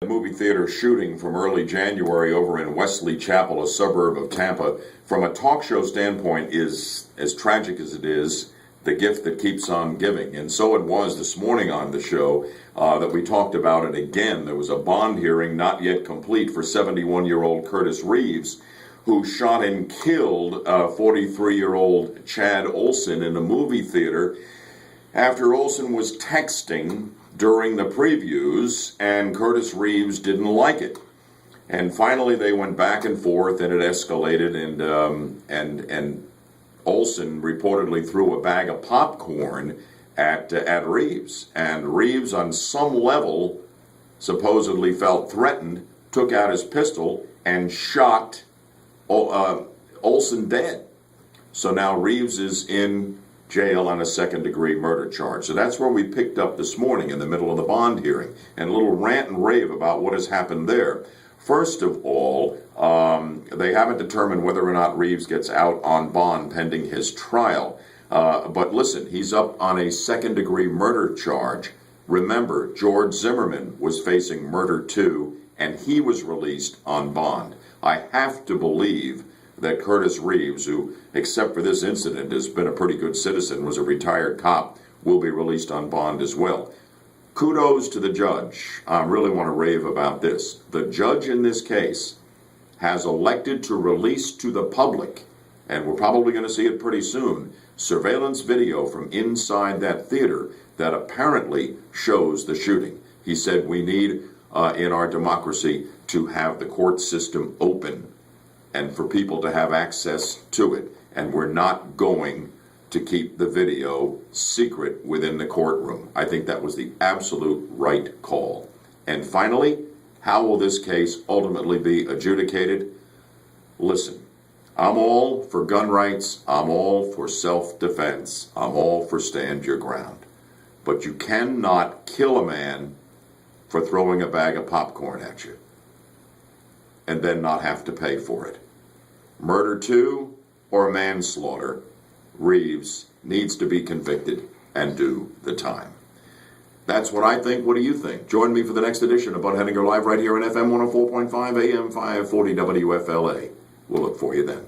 The movie theater shooting from early January over in Wesley Chapel, a suburb of Tampa, from a talk show standpoint, is as tragic as it is the gift that keeps on giving. And so it was this morning on the show that we talked about it again. There was a bond hearing not yet complete for 71-year-old Curtis Reeves, who shot and killed 43-year-old Chad Olson in a movie theater after Olson was texting during the previews, and Curtis Reeves didn't like it. And finally, they went back and forth, and it escalated, and Olson reportedly threw a bag of popcorn at Reeves. And Reeves, on some level, supposedly felt threatened, took out his pistol, and shot Olson dead. So now Reeves is in jail on a second-degree murder charge. So that's where we picked up this morning in the middle of the bond hearing, and a little rant and rave about what has happened there. First of all, they haven't determined whether or not Reeves gets out on bond pending his trial. But listen, he's up on a second-degree murder charge. Remember, George Zimmerman was facing murder too, and he was released on bond. I have to believe that Curtis Reeves, who, except for this incident, has been a pretty good citizen, was a retired cop, will be released on bond as well. Kudos to the judge. I really want to rave about this. The judge in this case has elected to release to the public, and we're probably going to see it pretty soon, surveillance video from inside that theater that apparently shows the shooting. He said we need, in our democracy, to have the court system open and for people to have access to it. And we're not going to keep the video secret within the courtroom. I think that was the absolute right call. And finally, how will this case ultimately be adjudicated? Listen, I'm all for gun rights. I'm all for self-defense. I'm all for stand your ground. But you cannot kill a man for throwing a bag of popcorn at you and then not have to pay for it. Murder two or manslaughter, Reeves needs to be convicted and do the time. That's what I think. What do you think? Join me for the next edition of Bud Henninger Live right here on FM 104.5 AM 540 WFLA. We'll look for you then.